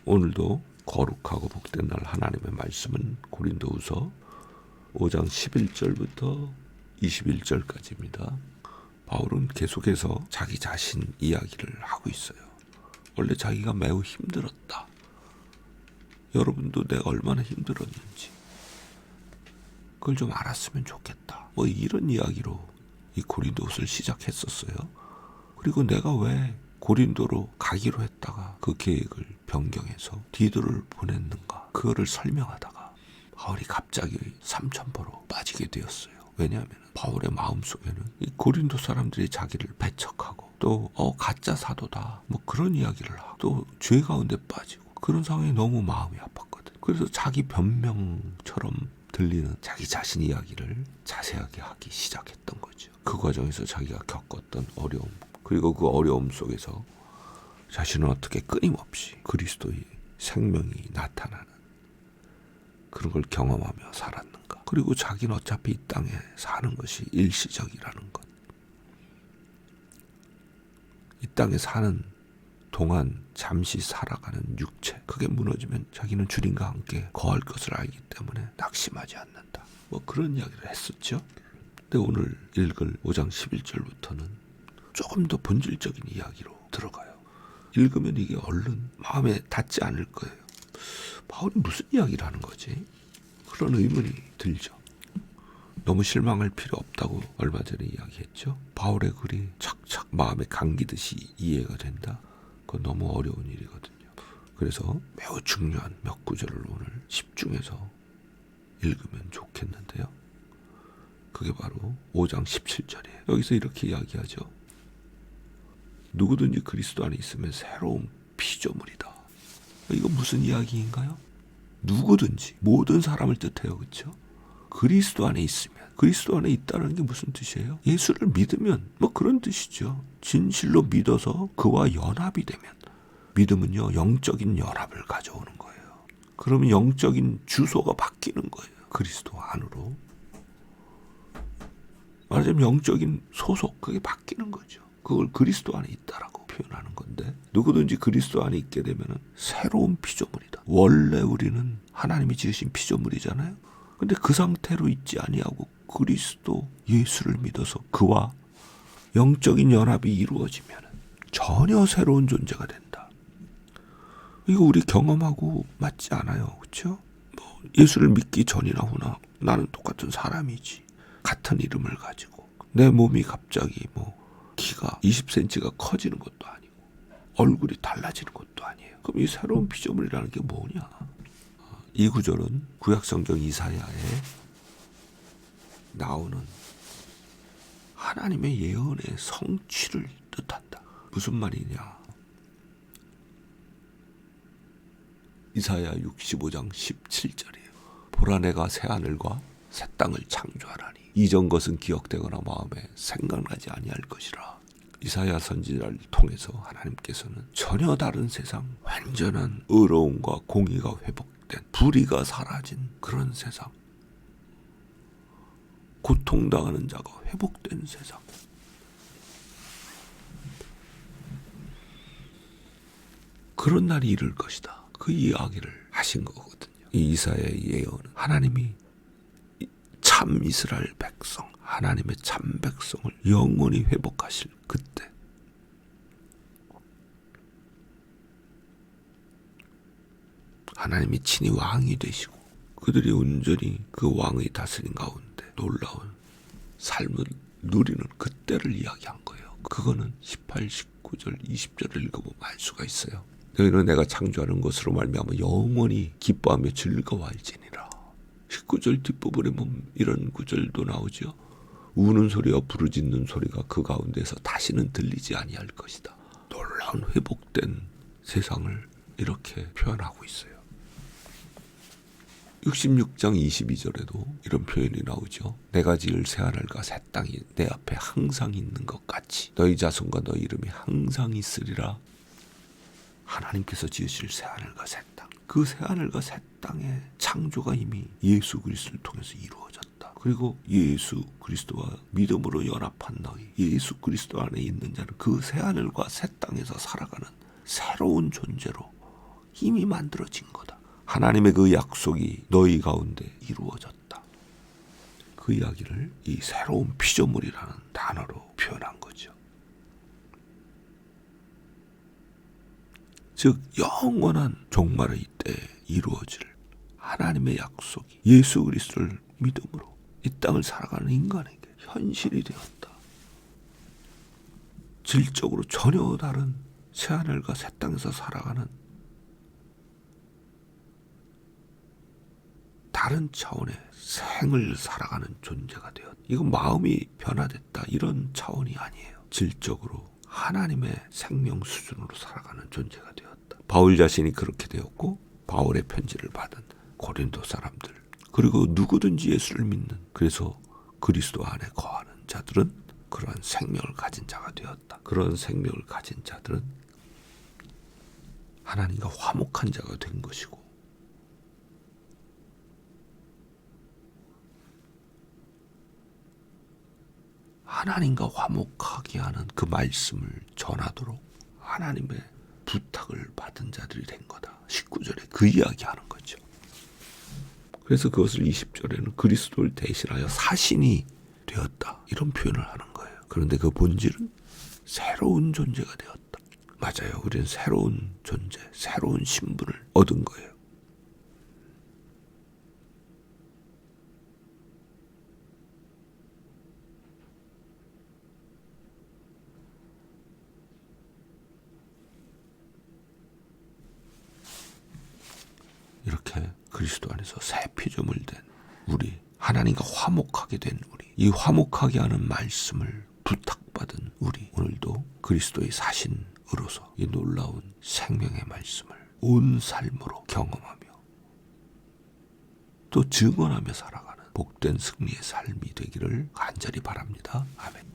오늘도 거룩하고 복된 날 하나님의 말씀은 고린도후서 5장 11절부터 21절까지입니다. 바울은 계속해서 자기 자신 이야기를 하고 있어요. 원래 자기가 매우 힘들었다. 여러분도 내가 얼마나 힘들었는지 그걸 좀 알았으면 좋겠다. 이런 이야기로 이 고린도후서를 시작했었어요. 그리고 내가 왜 고린도로 가기로 했다가 그 계획을 변경해서 디도를 보냈는가, 그거를 설명하다가 바울이 갑자기 삼천포로 빠지게 되었어요. 왜냐하면 바울의 마음속에는 이 고린도 사람들이 자기를 배척하고 또 가짜 사도다 그런 이야기를 하고 또 죄 가운데 빠지고 그런 상황에 너무 마음이 아팠거든. 그래서 자기 변명처럼 들리는 자기 자신 이야기를 자세하게 하기 시작했던 거죠. 그 과정에서 자기가 겪었던 어려움, 그리고 그 어려움 속에서 자신은 어떻게 끊임없이 그리스도의 생명이 나타나는 그런 걸 경험하며 살았는가. 그리고 자기는 어차피 이 땅에 사는 것이 일시적이라는 것. 이 땅에 사는 동안 잠시 살아가는 육체, 그게 무너지면 자기는 주님과 함께 거할 것을 알기 때문에 낙심하지 않는다. 그런 이야기를 했었죠. 근데 오늘 읽을 5장 11절부터는 조금 더 본질적인 이야기로 들어가요. 읽으면 이게 얼른 마음에 닿지 않을 거예요. 바울이 무슨 이야기를 하는 거지? 그런 의문이 들죠. 너무 실망할 필요 없다고 얼마 전에 이야기했죠. 바울의 글이 착착 마음에 감기듯이 이해가 된다. 그건 너무 어려운 일이거든요. 그래서 매우 중요한 몇 구절을 오늘 집중해서 읽으면 좋겠는데요. 그게 바로 5장 17절이에요. 여기서 이렇게 이야기하죠. 누구든지 그리스도 안에 있으면 새로운 피조물이다. 이거 무슨 이야기인가요? 누구든지, 모든 사람을 뜻해요. 그렇죠? 그리스도 안에 있으면, 그리스도 안에 있다는 게 무슨 뜻이에요? 예수를 믿으면 그런 뜻이죠. 진실로 믿어서 그와 연합이 되면, 믿음은요 영적인 연합을 가져오는 거예요. 그러면 영적인 주소가 바뀌는 거예요. 그리스도 안으로. 말하자면 영적인 소속, 그게 바뀌는 거죠. 그걸 그리스도 안에 있다라고 표현하는 건데, 누구든지 그리스도 안에 있게 되면 새로운 피조물이다. 원래 우리는 하나님이 지으신 피조물이잖아요. 근데 그 상태로 있지 아니하고 그리스도 예수를 믿어서 그와 영적인 연합이 이루어지면 전혀 새로운 존재가 된다. 이거 우리 경험하고 맞지 않아요. 그렇죠? 예수를 믿기 전이나 후나 나는 똑같은 사람이지. 같은 이름을 가지고 내 몸이 갑자기 키가 20cm가 커지는 것도 아니고 얼굴이 달라지는 것도 아니에요. 그럼 이 새로운 피조물이라는 게 뭐냐? 이 구절은 구약성경 이사야에 나오는 하나님의 예언의 성취를 뜻한다. 무슨 말이냐? 이사야 65장 17절이에요. 보라 내가 새하늘과 새 땅을 창조하라니 이전 것은 기억되거나 마음에 생각나지 아니할 것이라. 이사야 선지자를 통해서 하나님께서는 전혀 다른 세상, 완전한 의로움과 공의가 회복된, 불의가 사라진 그런 세상, 고통당하는 자가 회복된 세상, 그런 날이 이를 것이다. 그 이야기를 하신 거거든요. 이 이사야의 예언은 하나님이 참 이스라엘 백성, 하나님의 참 백성을 영원히 회복하실 그때, 하나님이 친히 왕이 되시고 그들이 온전히 그 왕의 다스림 가운데 놀라운 삶을 누리는 그때를 이야기한 거예요. 그거는 18, 19절, 20절을 읽어보면 알 수가 있어요. 너희는 내가 창조하는 것으로 말미암아 영원히 기뻐하며 즐거워할지니라. 19절 뒷부분에 보면 이런 구절도 나오죠. 우는 소리와 부르짖는 소리가 그 가운데서 다시는 들리지 아니할 것이다. 놀라운 회복된 세상을 이렇게 표현하고 있어요. 66장 22절에도 이런 표현이 나오죠. 내가 지을 새하늘과 새 땅이 내 앞에 항상 있는 것 같이 너희 자손과 너희 이름이 항상 있으리라. 하나님께서 지으실 새하늘과 새 땅, 그 새하늘과 새 땅의 창조가 이미 예수 그리스도를 통해서 이루어졌다. 그리고 예수 그리스도와 믿음으로 연합한 너희, 예수 그리스도 안에 있는 자는 그 새하늘과 새 땅에서 살아가는 새로운 존재로 이미 만들어진 거다. 하나님의 그 약속이 너희 가운데 이루어졌다. 그 이야기를 이 새로운 피조물이라는 단어로 표현한 거죠. 즉 영원한 종말의 이때에 이루어질 하나님의 약속이 예수 그리스도를 믿음으로 이 땅을 살아가는 인간에게 현실이 되었다. 질적으로 전혀 다른 새하늘과 새 땅에서 살아가는 다른 차원의 생을 살아가는 존재가 되었다. 이건 마음이 변화됐다 이런 차원이 아니에요. 질적으로 하나님의 생명 수준으로 살아가는 존재가 되었다. 바울 자신이 그렇게 되었고 바울의 편지를 받은 고린도 사람들 그리고 누구든지 예수를 믿는 그래서 그리스도 안에 거하는 자들은 그러한 생명을 가진 자가 되었다. 그런 생명을 가진 자들은 하나님과 화목한 자가 된 것이고 하나님과 화목하게 하는 그 말씀을 전하도록 하나님의 부탁을 받은 자들이 된 거다. 19절에 그 이야기하는 거죠. 그래서 그것을 20절에는 그리스도를 대신하여 사신이 되었다. 이런 표현을 하는 거예요. 그런데 그 본질은 새로운 존재가 되었다. 맞아요. 우리는 새로운 존재, 새로운 신분을 얻은 거예요. 이렇게 그리스도 안에서 새 피조물 된 우리, 하나님과 화목하게 된 우리, 이 화목하게 하는 말씀을 부탁받은 우리, 오늘도 그리스도의 사신으로서 이 놀라운 생명의 말씀을 온 삶으로 경험하며 또 증언하며 살아가는 복된 승리의 삶이 되기를 간절히 바랍니다. 아멘.